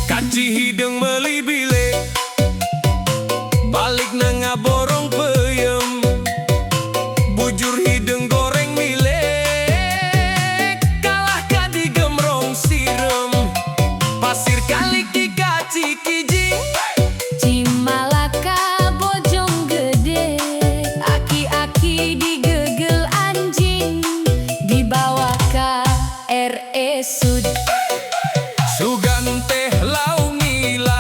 Kaci hidung meli bile balik nanga borong peyem bujur hidung goreng mile kalah kadi gemrong sirem pasir kali ki kaci kijing Cimalaka bojong gede aki-aki digegel anjing dibawa ka RE Sud sugan teh lau ngila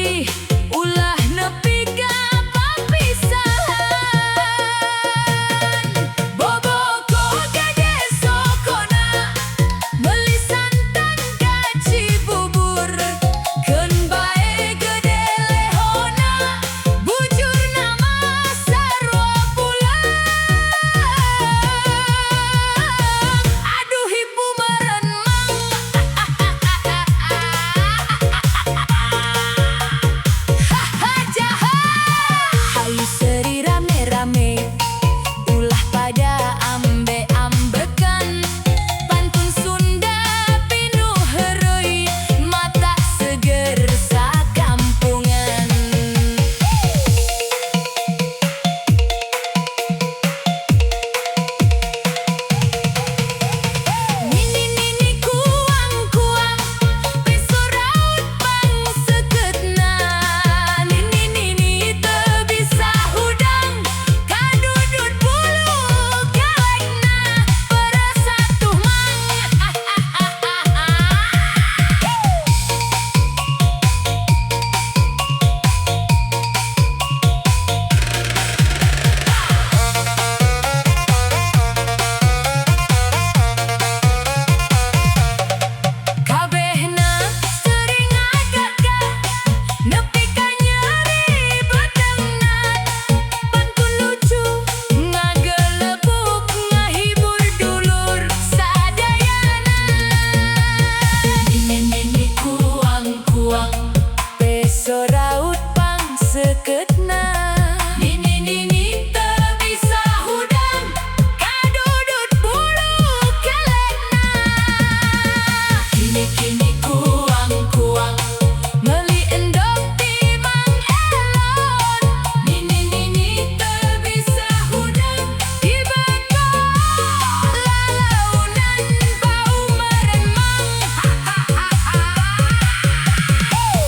sedih ulah nepi ka papisahan. Boboko gede sokona meuli santan ka Cibubur. Keun bae gede lehona bujur nama sarua pulang. Aduh ibu meren hayu seri rame-rame ulah pada ambe-ambekan pantun Sunda pinuh heureuy mata seger sakampungan. Nini kuang-kuang peso raut pang sekeutna. Nini teu bisa hudang kadudut bulu galekna peresatuh mang. Kabehna sering agak-agak nepi ka nyeri betengna. Pantun lucu ngageulebuk ngahibur dulur sadayana. Nini kuang-kuang peso raut pang sekeutna. Nini teu bisa hudang kadudut bulu galekna. Kini kuang-kuang meuli endog ti Mang Elon. Nini teu bisa hudang dibekal lalaunan bau meren mang.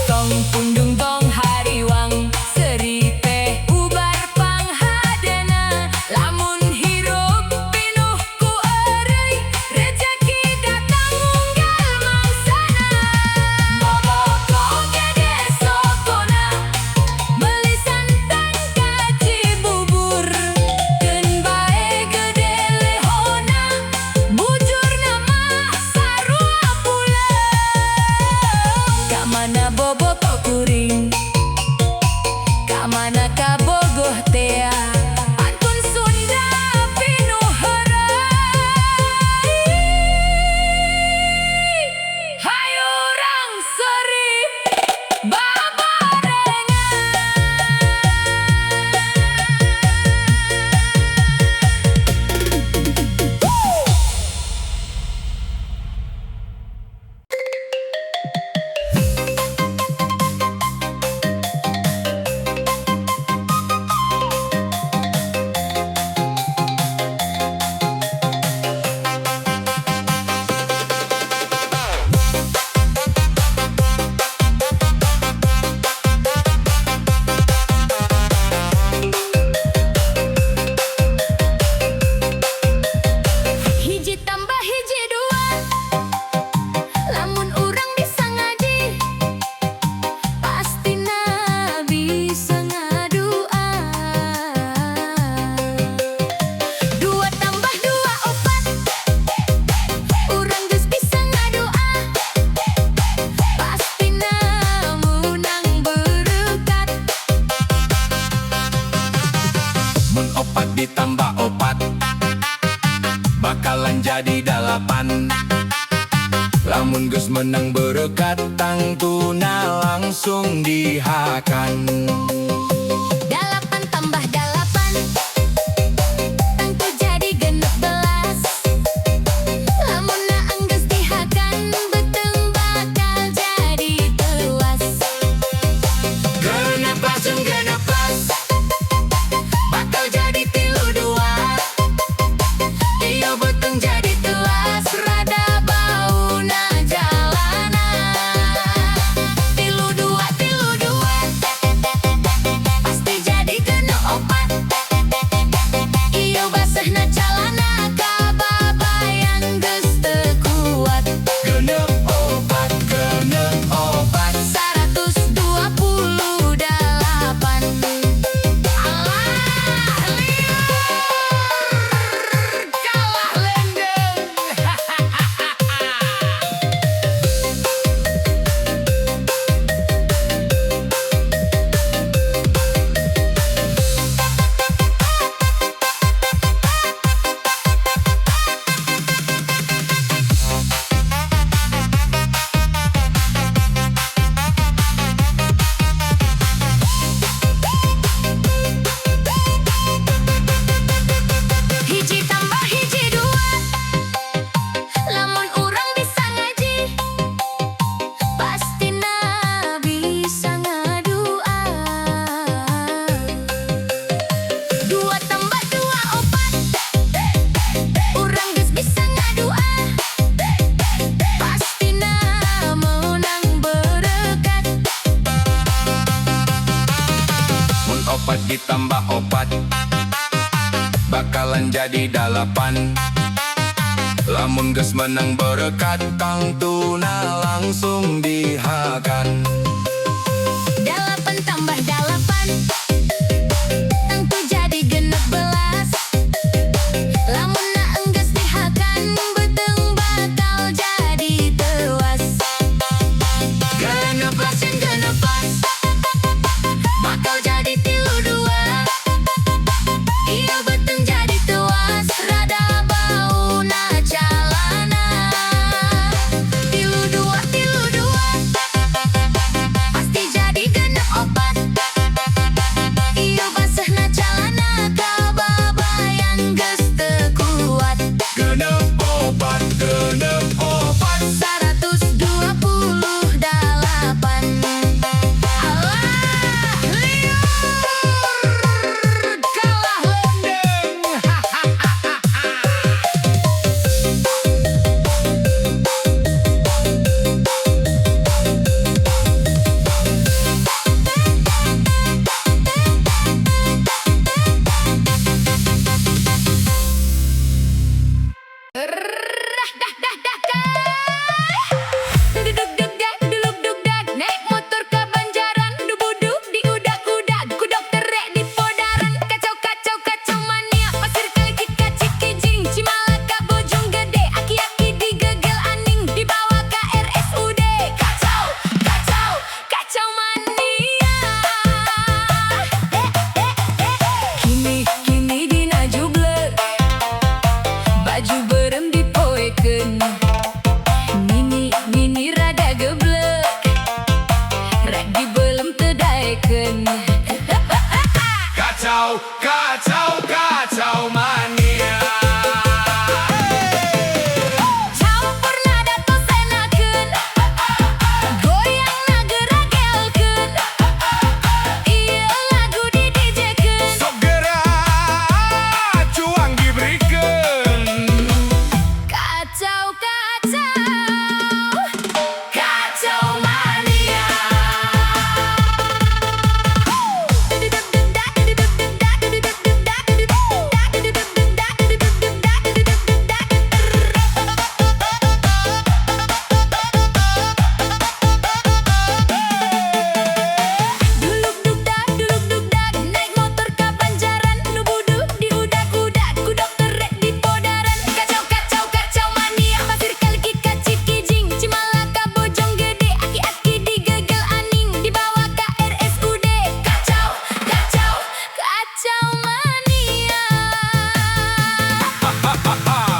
Tong pundung tong hariwang seri teh ubar panghadena. Lamun hirup pinuh ku eureui rejeki datang unggal mangsana. Boboko gede sokona meuli santan ka Cibubur. Keun bae gede lehona bujur nama sarua pulang. Ka mana boboko kuring ka mana ka bogoh tea pantun Sunda pinuh heureuy. Hayu urang seri babarengan. Hiji tambah hiji dua lamun urang bisa ngaji pastina bisa ngadua. Dua tambah dua opat urang geus bisa ngadua pastina menang berkat. Mun opat ditambah opat bakalan jadi 8. Lamun geus menang berkat tangtuna langsung dihakan. 8 tambah 8 tangtu jadi 16. Lamun anggeus dihakan beteung bakal jadi teluas. Genep langsung genep pas bakal jadi 32. Ieu beteung jadi teluas rada bauna jalanan. 32 pasti jadi opat ditambah opat bakalan jadi dalapan. Lamun geus menang berkat Kang Tuna langsung dihakan. Dalapan tambah dalapan tentu jadi 16. Lamun na enggeus dihakan beteng bakal jadi tewas. 16 jeung 16 bakal jadi 32. Ieu beteng jadi tewas rada bauna calana. 32 pasti jadi genep opat. Ieu basahna calana kababayan geus teu kuat. Genep opat 128. Alah, liur kalah lendeng. Duduk-duduk-dak, naik motor ke Banjaran, dubuduk di udak-udak, ku dokter rek di Podaran. Kacau mania, pasir kali Cikijing, Cimalaka Bojonggede, aki-aki digegel aning, dibawa ke RSUD. Kacau mania. Kini dina jublek, baju berem dipoekeun. Nini rada geblek, rek dibelem teu daekeun. Kacau mania. Campurna datos enakeun, goyangna geragelkeun. Ieu lagu di DJ-keun. Sok gerak cuang diberikan. Kacau mania. Duluk-duk-dak, naik motor ke Banjaran, nubuduk di udak-udak, ku dokter rek di Podaran. Kacau mania, pasir kali Cikijing, Cimalaka Bojonggede, aki-aki digegel aning, dibawa ke RSUD. Kacau mania.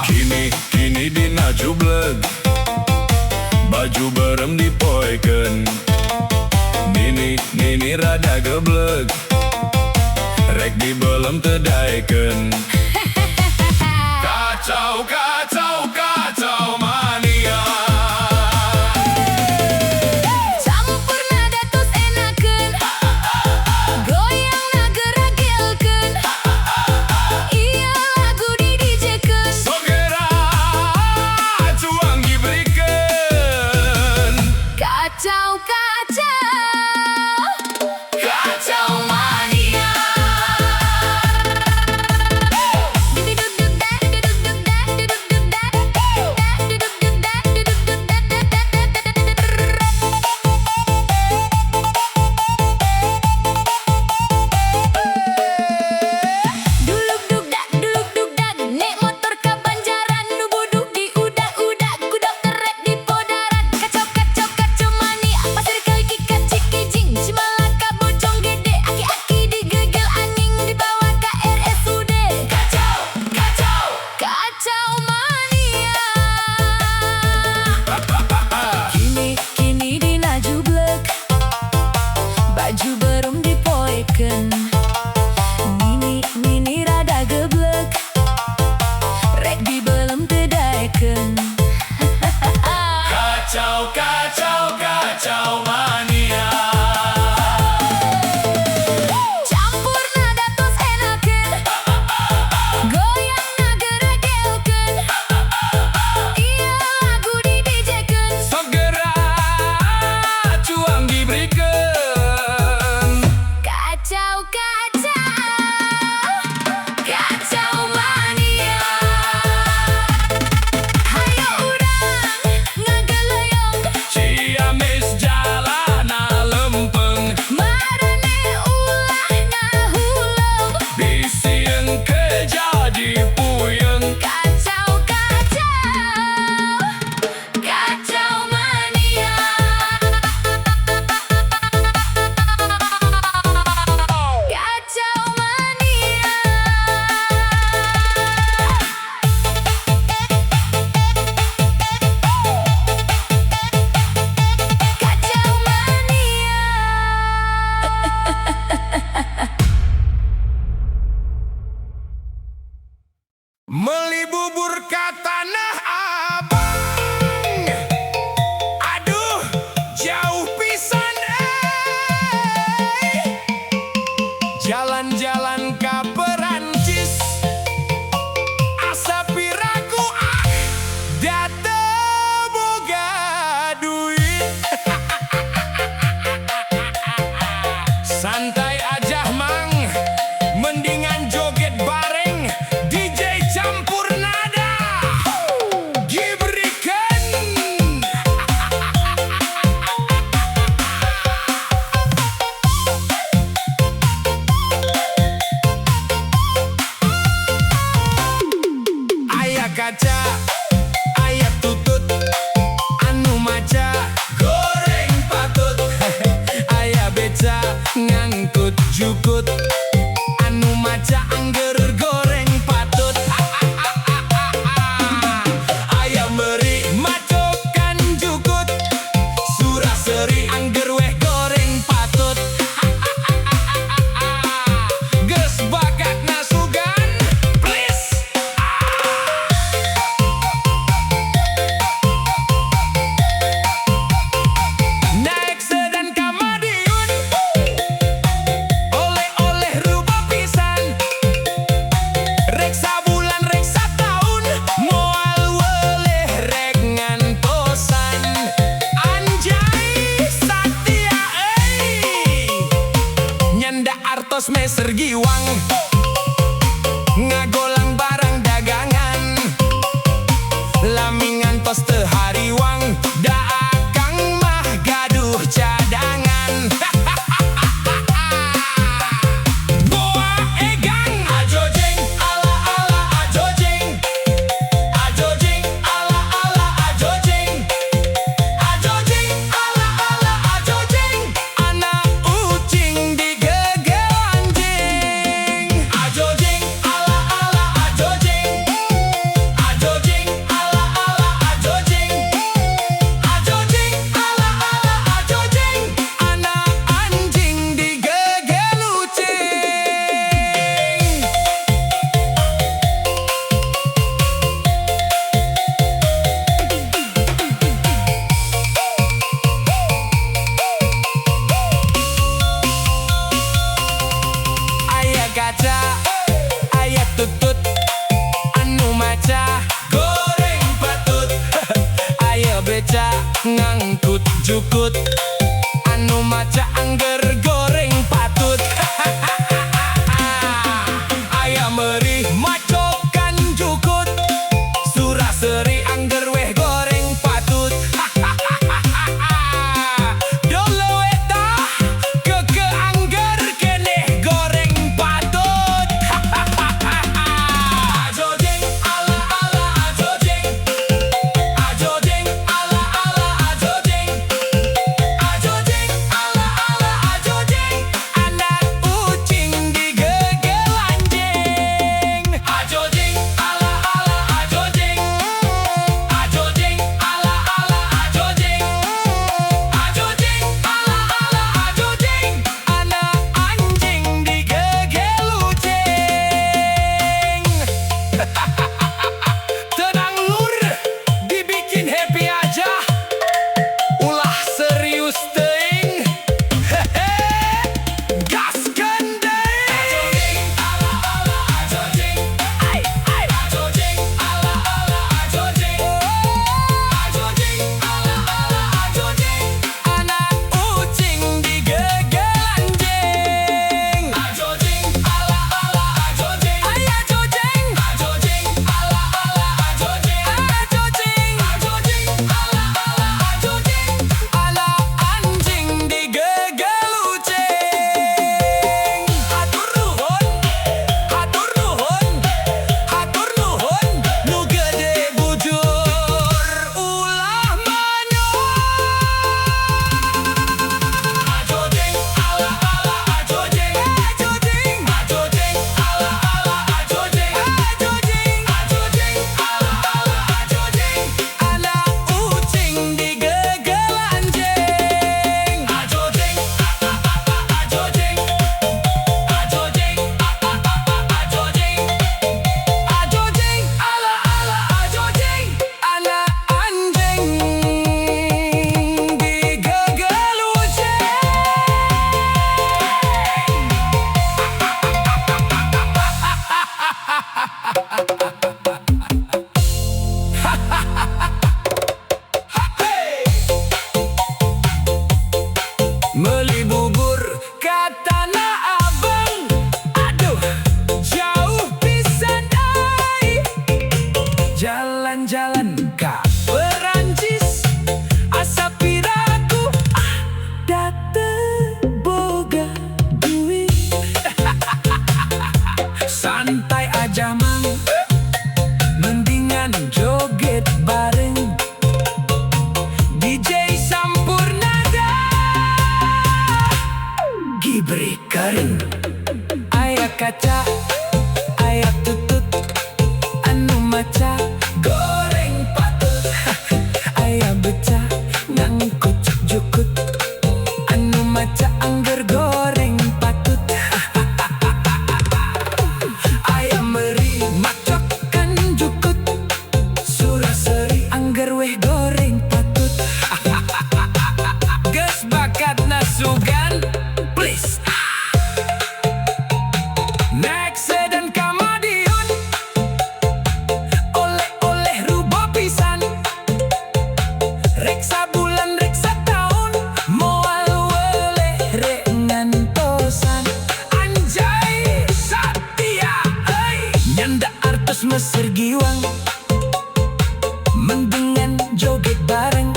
Kini dina jublek, baju berem dipoekeun. Nini rada geblek, rek dibelem teu daekeun. Kacau mania. Campurna datos enakeun, goyangna geragelkeun. Ieu lagu di DJ-keun. Sok gerak cuang diberikan. Kacau mania. Duduk-duk-dak, Meli bubur ke Tanah Abang, aduh jauh pisan jalan-jalan ke Perancis, asa piraku data boga duit. Santai aja mang, mendingan joget bareng DJ campur nada Gibrikan. Aya kaca, aya tutut, anu maca goreng patut. Aya beca ngangkut jukut, anu maca angger goreng patut. Aya meri macokan jukut, suraseri angger weh goreng patut. Geus bakat nasugan please. Naik sedan ka Madiun, oleh-oleh rupa pisan. Rek sabulan rek sataun, moal weleh rek ngantosan. Anjay satia nyanda artos meser giwang, ngagolang barang dagangan. Lami ngantos teu hariwang, da akang mah gaduh cadangan. Boa egang ajojeng ala-ala ajojeng, ajojeng ala-ala ajojeng, ajojeng ala-ala ajojeng. Anak ucing digegel anjing. diberi kering. Ayah kaca, ayah tutut, anu maca goreng patut. Ayah beca ngangkut jukut, anu maca angger goreng patut. Ayah meri macokkan jukut, surah seri angger weh goreng patut. Ges bakat nasugan, please. Next dan kamadiun, oleh-oleh rubo pisan. Reksa bulan, reksa tahun, moal weleh rek ngantosan. Anjay Satya, nyanda artos Mesir giwang, mendengan joget bareng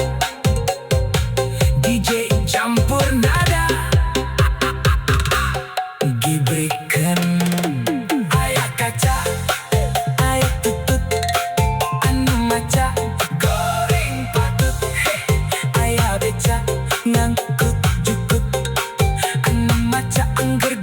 DJ campur nada. Diberikan ayah kaca, ayah tutut, anu maca goreng patut. Ayah beca ngangkut jukut, anu maca angger